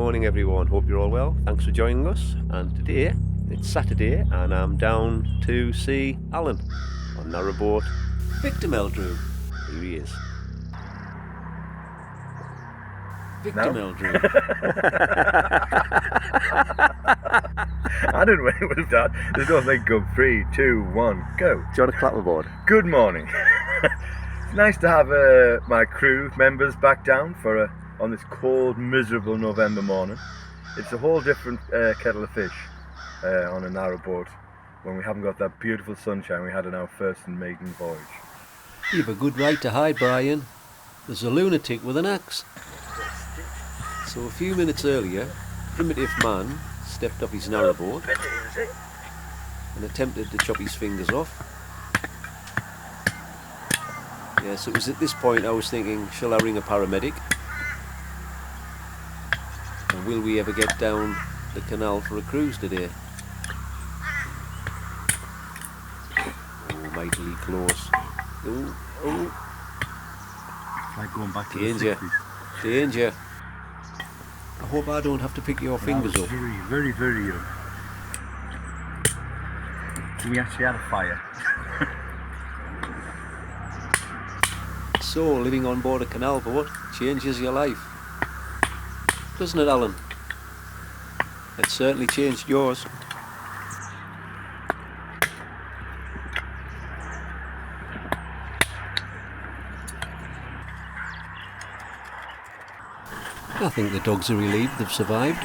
morning everyone, hope you're all well. Thanks for joining us. And today it's Saturday and I'm down to see Alan on narrowboat Victor Meldrew. Here he is. Victor Meldrew. I didn't know it was that. There's nothing good. 3, 2, 1, go. Do you want to clap aboard? Good morning. It's nice to have my crew members back down for on this cold, miserable November morning. It's a whole different kettle of fish on a narrowboat when we haven't got that beautiful sunshine we had on our first and maiden voyage. You've a good right to hide, Brian. There's a lunatic with an axe. So a few minutes earlier, primitive man stepped off his narrowboat and attempted to chop his fingers off. Yes, it was at this point I was thinking, shall I ring a paramedic? And will we ever get down the canal for a cruise today? Oh, mightily close. Oh. Like going back to Danger. the 60s. Danger. I hope I don't have to pick your fingers up. Very, very young. We actually had a fire. So, living on board a canal boat changes your life. Doesn't it, Alan? It certainly changed yours. I think the dogs are relieved they've survived.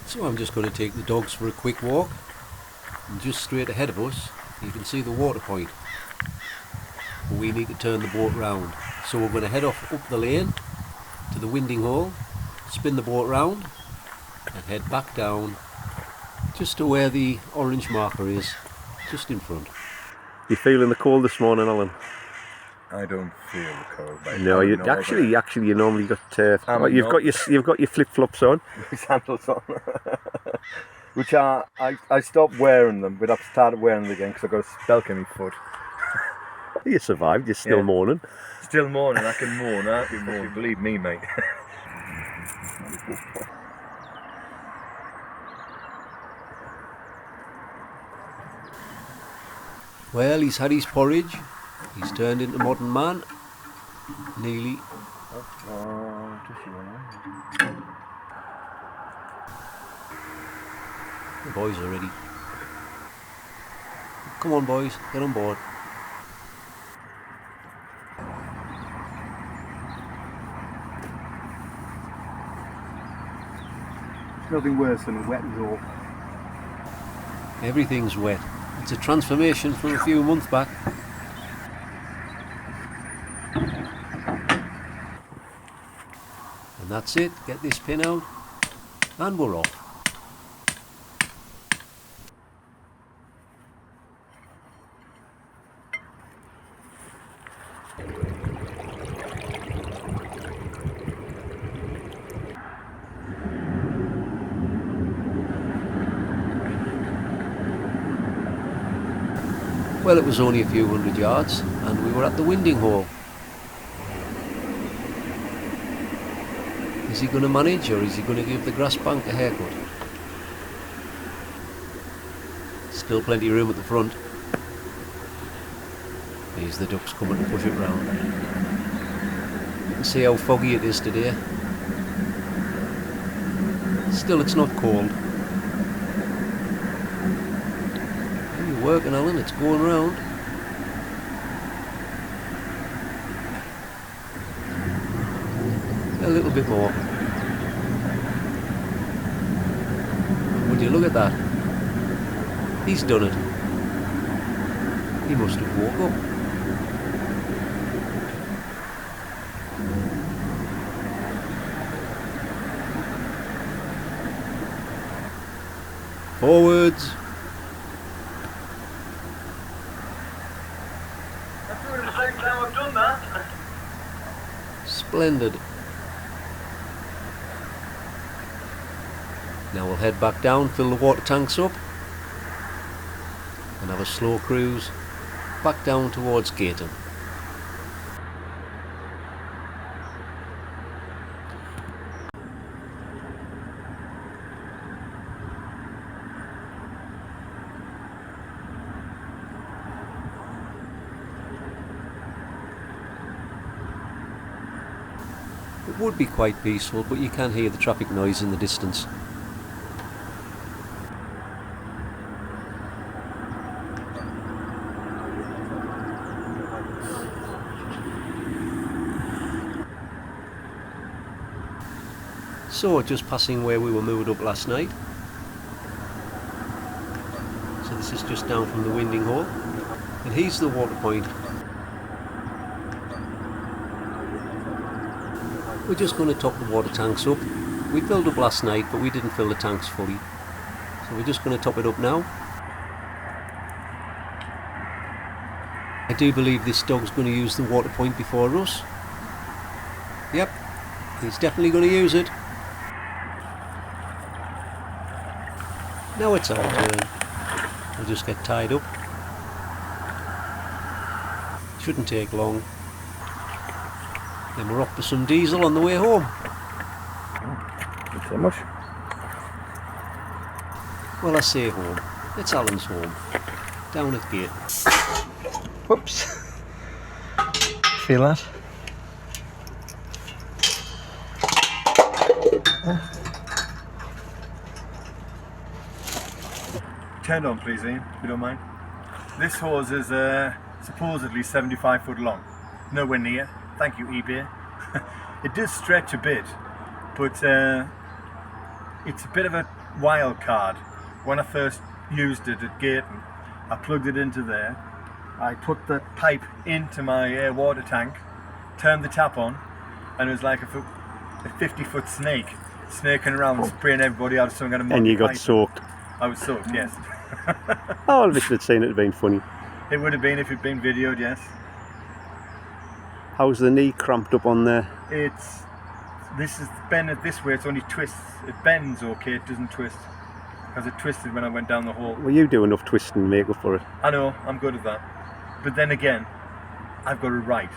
So I'm just going to take the dogs for a quick walk. And just straight ahead of us, you can see the water point. But we need to turn the boat round. So we're going to head off up the lane to the winding hole, spin the boat round and head back down just to where the orange marker is, just in front. You feeling the cold this morning, Alan? I don't feel the cold. No, you normally got you've got your flip flops on, sandals on, which I stopped wearing them, but I've started wearing them again because I've got a spelk in my foot. You survived. You're still mourning. Still mourning. I can mourn. I can mourn. Believe me, mate. Well, he's had his porridge. He's turned into modern man. Nearly. The boys are ready. Come on, boys, get on board. There's nothing worse than a wet rope. Everything's wet. It's a transformation from a few months back. And that's it. Get this pin out and we're off. Well, it was only a few hundred yards and we were at the winding hole. Is he going to manage or is he going to give the grass bank a haircut? Still plenty of room at the front. Here's the ducks coming to push it round. You can see how foggy it is today. Still, it's not cold. You're working, Alan, it's going round. A little bit more. Would you look at that? He's done it. He must have woke up. Forwards. That's doing the same time I've done that. Splendid. Now we'll head back down, fill the water tanks up and have a slow cruise back down towards Gayton. It would be quite peaceful, but you can hear the traffic noise in the distance. So just passing where we were moored up last night. So this is just down from the winding hole, and here's the water point. We're just going to top the water tanks up. We filled up last night, but we didn't fill the tanks fully, so we're just going to top it up now. I do believe this dog's going to use the water point before us. Yep, he's definitely going to use it. Now it's our turn. We'll just get tied up. Shouldn't take long. Then we're off for some diesel on the way home. Not so much. Well, I say home. It's Alan's home. Down at the gate. Whoops. Feel that? Turn on, please, Ian, if you don't mind. This hose is supposedly 75 foot long. Nowhere near. Thank you, eBay. It does stretch a bit, but it's a bit of a wild card. When I first used it at Gayton, I plugged it into there. I put the pipe into my water tank, turned the tap on, and it was like a 50-foot snake snaking around, spraying everybody out of some kind of. And you got pipe. soaked. I was soaked, yes. Oh, I wish they'd seen it had been funny. It would have been if it'd been videoed, yes. How's the knee cramped up on there? This is bended this way, it's only twists. It bends okay, it doesn't twist. Because it twisted when I went down the hole. Well, you do enough twisting to make up for it. I know, I'm good at that. But then again, I've got it right.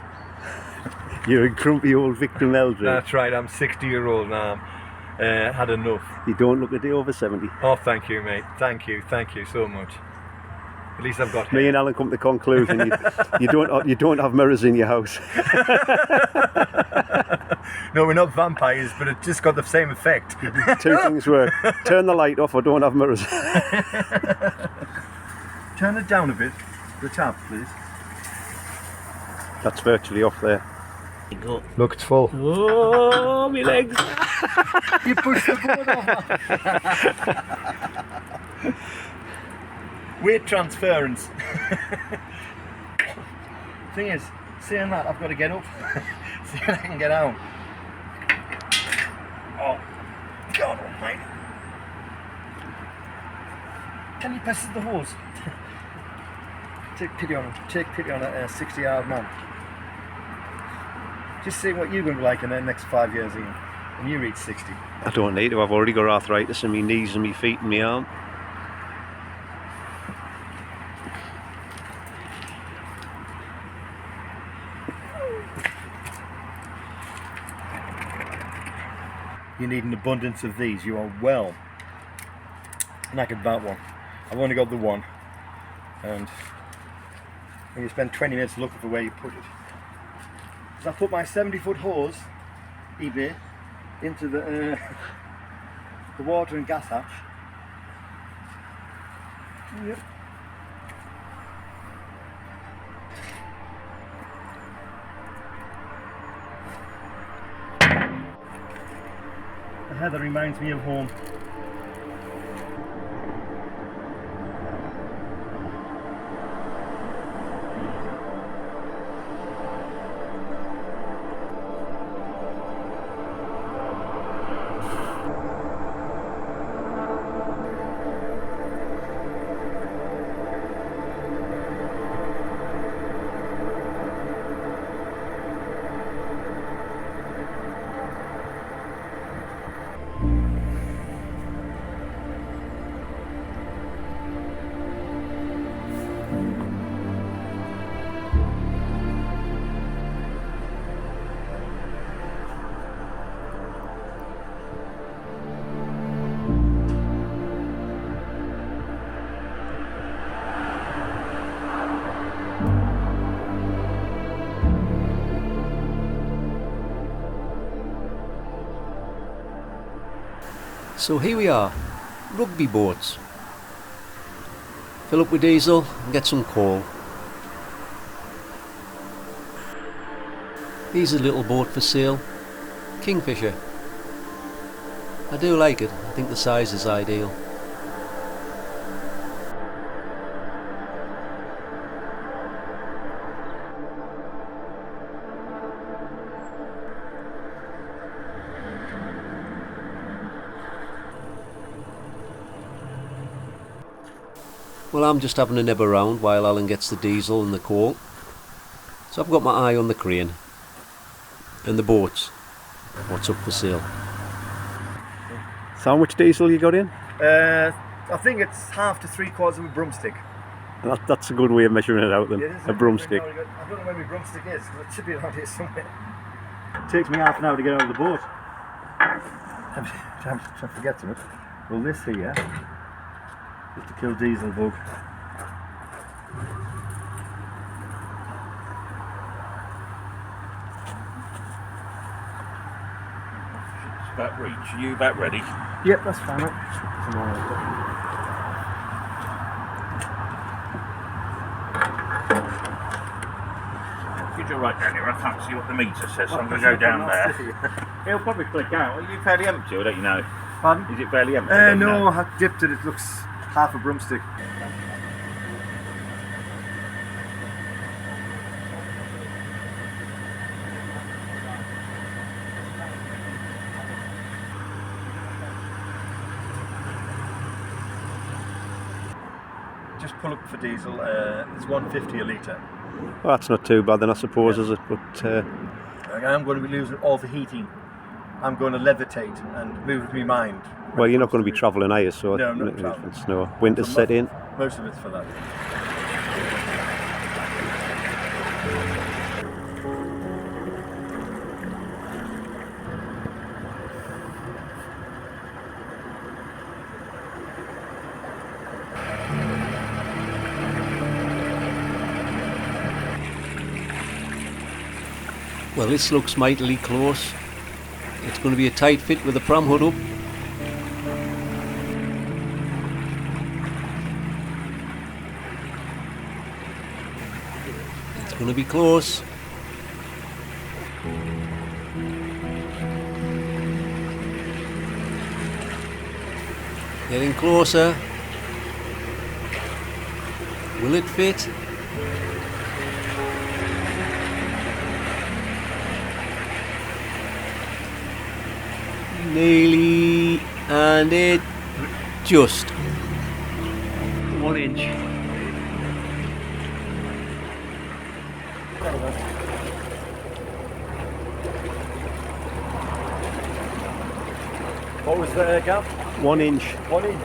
You're a grumpy old victim elder. That's right, I'm 60-year-old now. Had enough. You don't look a day over 70. Oh, thank you, mate. Thank you so much. At least I've got hair. Me and Alan come to the conclusion you don't have mirrors in your house. No, we're not vampires, but it just got the same effect. Two things work. Turn the light off or don't have mirrors. Turn it down a bit, the tap, please. That's virtually off there. Look, it's full. Oh, my legs. You pushed the board off. Weight transference. Thing is, saying that, I've got to get up. See if I can get out. Oh, God almighty. Can you pass the hose? Take pity on him. Take pity on a 60-year-old man. Just see what you're going to be like in the next 5 years, Ian, when you reach 60. I don't need to. I've already got arthritis in my knees and my feet and my arm. You need an abundance of these. You are well knackered that one. I've only got the one, and when you spend 20 minutes looking for where you put it. So I put my 70-foot hose, eBay, into the water and gas hatch. Yep. The heather reminds me of home. So here we are, rugby boats. Fill up with diesel and get some coal. Here's a little boat for sale, Kingfisher. I do like it, I think the size is ideal. Well, I'm just having a nib around while Alan gets the diesel and the coal. So I've got my eye on the crane and the boats. What's up for sale? So how much diesel you got in? I think it's half to 3/4 of a broomstick. That's a good way of measuring it out then, It is a broomstick. I don't know where my broomstick is, but it should be around here somewhere. It takes me half an hour to get out of the boat. I forget something. Well, this here is to kill diesel bug. About reach. Are you about ready? Yep, that's fine. Mate. Could you right down here? I can't see what the meter says, so I'm going to go down there. It'll probably click out. Are you fairly empty, or don't you know? Pardon? Is it fairly empty? Don't you No, know? I dipped it. It looks half a broomstick. Just pull up for diesel. It's 150 a litre. Well, that's not too bad then, I suppose, is it? But I'm going to be losing all the heating. I'm going to levitate and move with my mind. well, you're not going to be travelling, are you? So No, I'm not it's travelling. no winter's set in. Most of it's for that. Well, this looks mightily close. It's going to be a tight fit with the pram hood up. It's going to be close. Getting closer. Will it fit? Nearly, and it just 1 inch. What was the gap? 1 inch. 1 inch.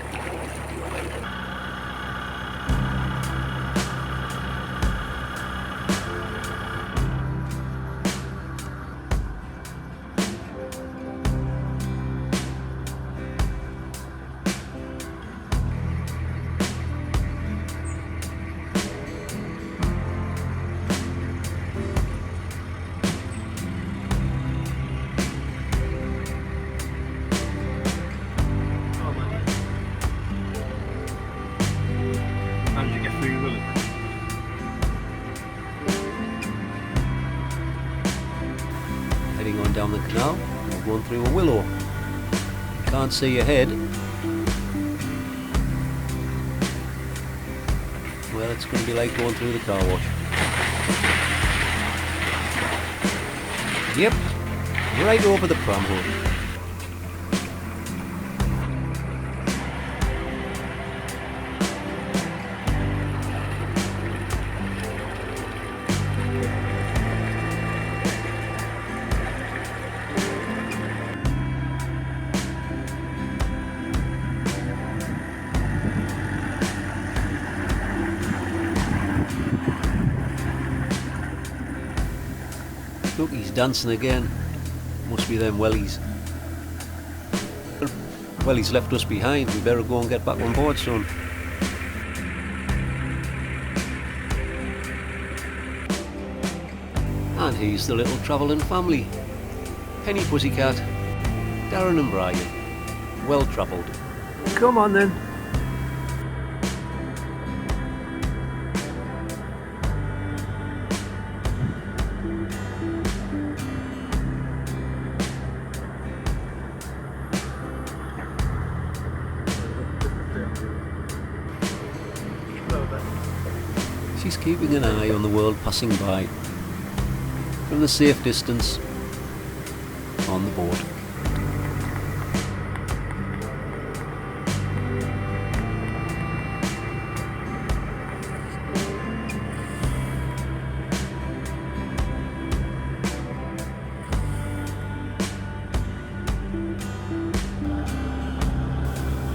How did you get through your willow? Heading on down the canal, we're going through a willow. You can't see ahead. Well, it's going to be like going through the car wash. Yep, right over the pram hood. Look, he's dancing again. Must be them wellies. Well, he's left us behind. We better go and get back on board soon. And here's the little travelling family. Penny Pussycat, Darren and Brian. well travelled. Come on then. She's keeping an eye on the world passing by from the safe distance on the boat.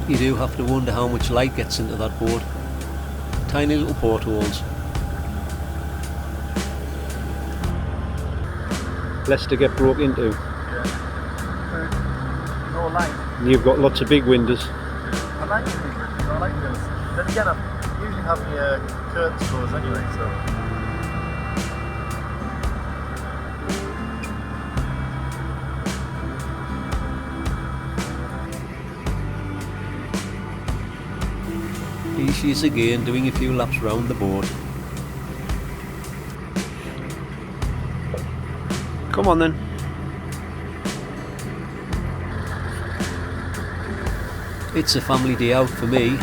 You do have to wonder how much light gets into that boat. Tiny little portholes. Less to get broke into. No light. And you've got lots of big windows. I like the big windows. I like those. Then again, I usually have my curtains closed anyway, so. Here she is again, doing a few laps round the boat. Come on then. It's a family day out for me.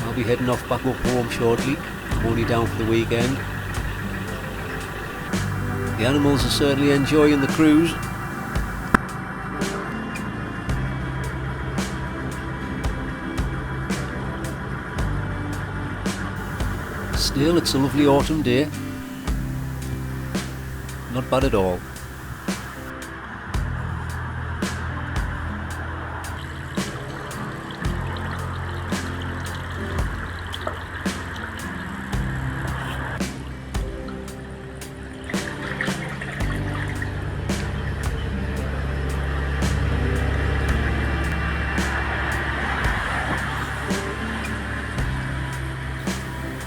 I'll be heading off back up home shortly. I'm only down for the weekend. The animals are certainly enjoying the cruise. Still, it's a lovely autumn day. Not bad at all.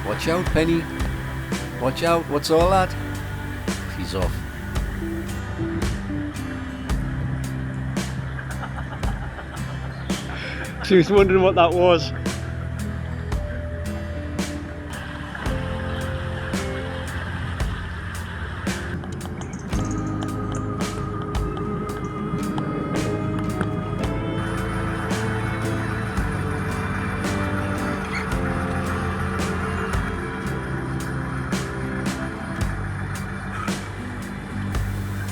Watch out, Penny. Watch out, what's all that? She's off. She was wondering what that was.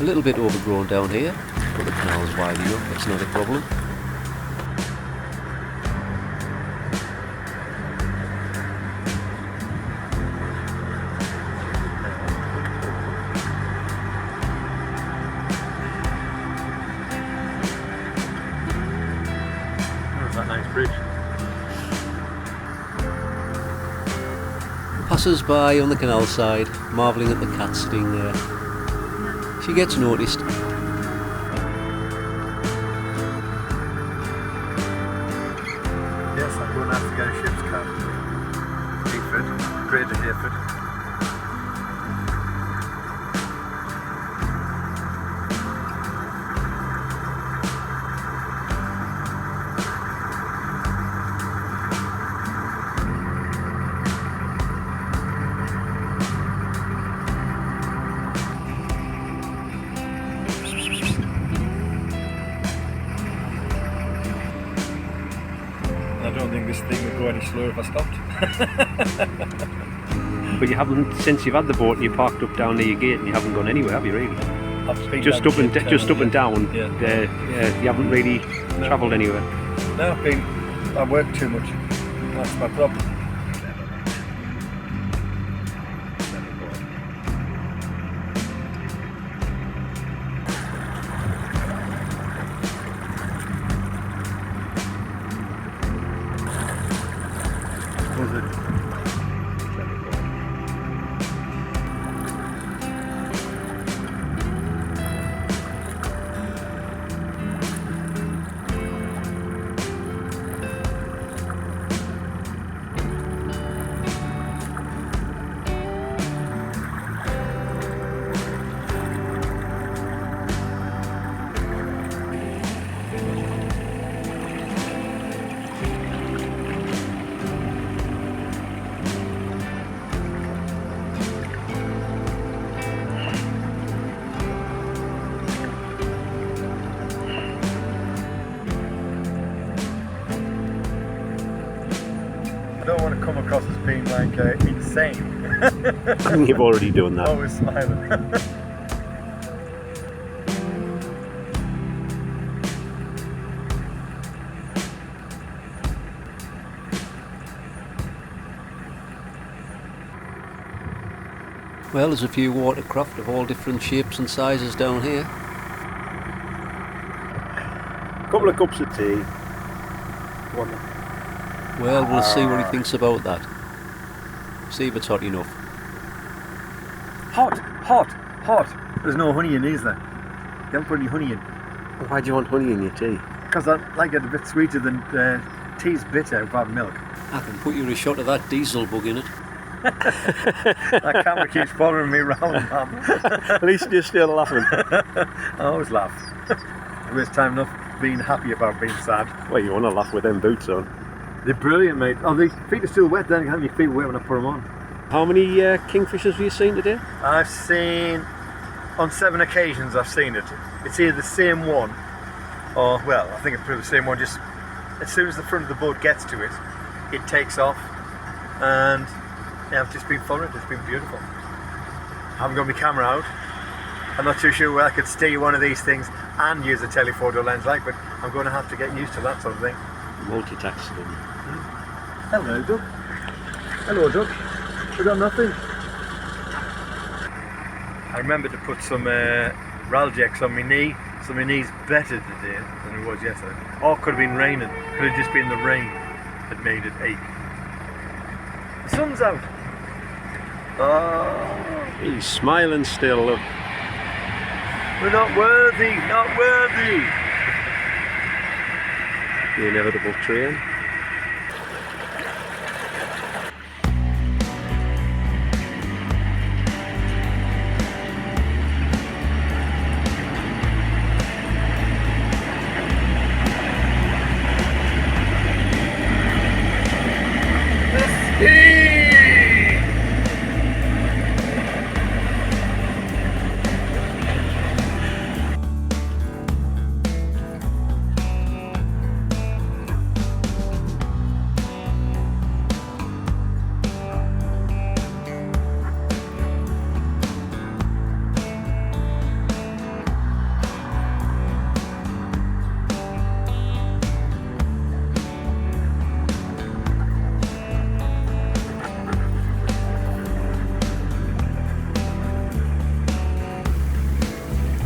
A little bit overgrown down here, but the canal's wide enough, that's not a problem. There's that nice bridge. Passers by on the canal side, marvelling at the cat sitting there. She gets noticed. Yes, I'm going to have to get a ship's cab. Hayford, Greater Hayford. I don't think this thing would go any slower if I stopped. But you haven't, since you've had the boat and you parked up down near your gate and you haven't gone anywhere, have you really? I've been Just down up and Cape just Town, up and down. Yeah. You haven't really No. travelled anywhere. No, I work too much. That's my problem. Was it? come across as being like insane. I think you've already done that. Always smiling. Well, there's a few watercraft of all different shapes and sizes down here. Couple of cups of tea. One. Well, we'll see what he thinks about that. See if it's hot enough. Hot, hot, hot. There's no honey in these there. You haven't put any honey in. Why do you want honey in your tea? Because I like it a bit sweeter than tea's bitter without milk. I can put you a shot of that diesel bug in it. That camera keeps following me around, Mum. At least you're still laughing. I always laugh. I waste time enough being happy about being sad. Well, you want to laugh with them boots on. They're brilliant, mate. Oh, the feet are still wet then. How many feet wet when I put them on? How many kingfishers have you seen today? I've seen, on 7 occasions I've seen it. It's either the same one, or, well, I think it's probably the same one, just as soon as the front of the boat gets to it, it takes off, and yeah, I've just been following it. It's been beautiful. I haven't got my camera out. I'm not too sure where I could steer one of these things and use a telephoto lens like, but I'm going to have to get used to that sort of thing. Multitasking. Hello, Doug. Hello, Doug. We got nothing. I remember to put some Raljecks on my knee, so my knee's better today than it was yesterday. Or it could have been raining. Could have just been the rain that made it ache. The sun's out. Oh, He's smiling still, look. we're not worthy, not worthy. The inevitable train.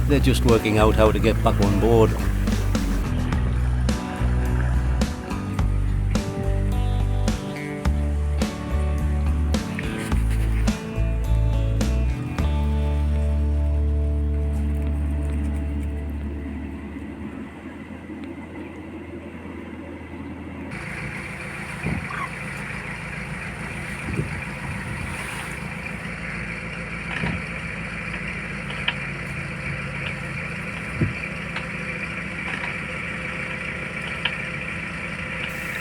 They're just working out how to get back on board.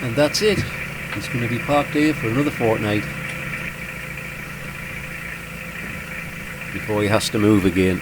And that's it. He's going to be parked here for another fortnight before he has to move again.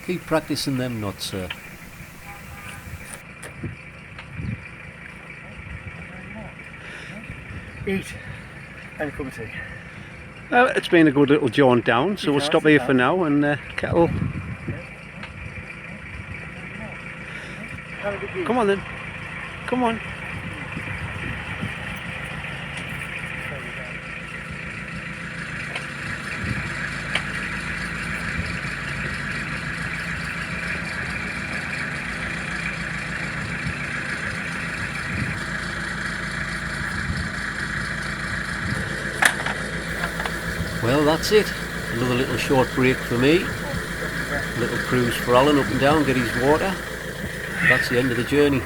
Keep practicing them knots, sir. Eat and a cup of tea. Well, it's been a good little jaunt down, so we'll stop here for now and kettle. Come on then. Come on. Well, that's it. Another little short break for me. A little cruise for Alan up and down, get his water. That's the end of the journey.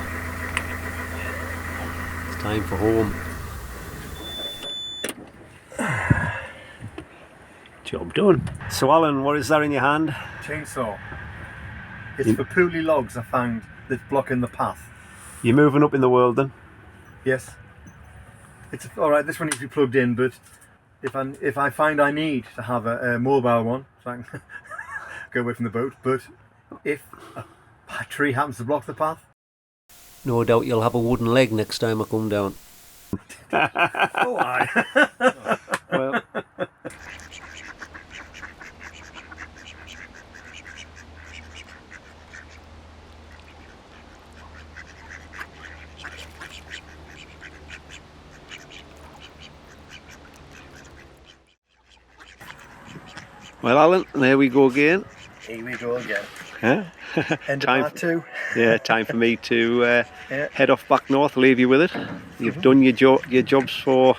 It's time for home. Job done. So Alan, what is that in your hand? Chainsaw. It's for pooly logs I found that's blocking the path. You're moving up in the world then? Yes. It's alright, this one needs to be plugged in, but if I find I need to have a mobile one, so I can go away from the boat, but if a tree happens to block the path, No doubt you'll have a wooden leg next time I come down. oh aye. Well, Well, Alan, there we go again. Here we go again. Huh? End of Time- part 2. Yeah, time for me to Yeah. head off back north, leave you with it. You've done your jobs for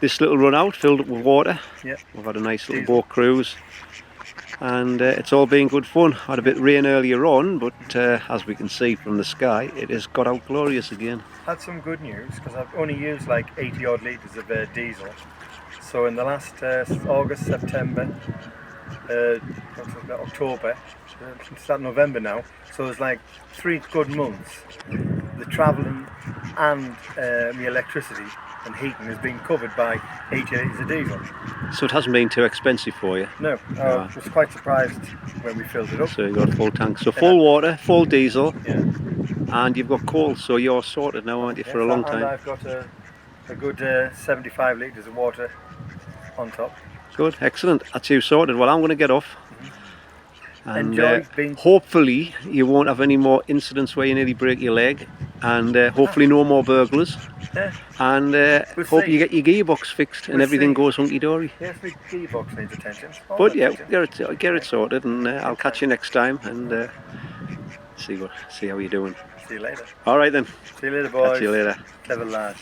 this little run out, filled up with water. Yeah. We've had a nice little Diesel. boat cruise, and it's all been good fun. Had a bit of rain earlier on, but as we can see from the sky, it has got out glorious again. Had some good news because I've only used like 80 odd litres of diesel. So in the last August, September, October, start November now, so it's like 3 good months. The travelling and the electricity and heating has been covered by 80 litres of diesel. So it hasn't been too expensive for you. No, I was quite surprised when we filled it up. So you've got a full tank. So full water, full diesel, Yeah. and you've got coal, so you're sorted now, aren't you, for a long And time? I've got a good 75 litres of water on top. Good, excellent. That's you sorted. Well, I'm going to get off. And Enjoy being- hopefully you won't have any more incidents where you nearly break your leg, and hopefully no more burglars, Yeah. and We'll hope see. you get your gearbox fixed and We'll everything see. goes hunky-dory. Yes, the gearbox needs attention. All But that yeah, attention. get it sorted, and I'll catch you next time, and see how you're doing. See you later. All right then. See you later, boys. Catch you later. Clever lads.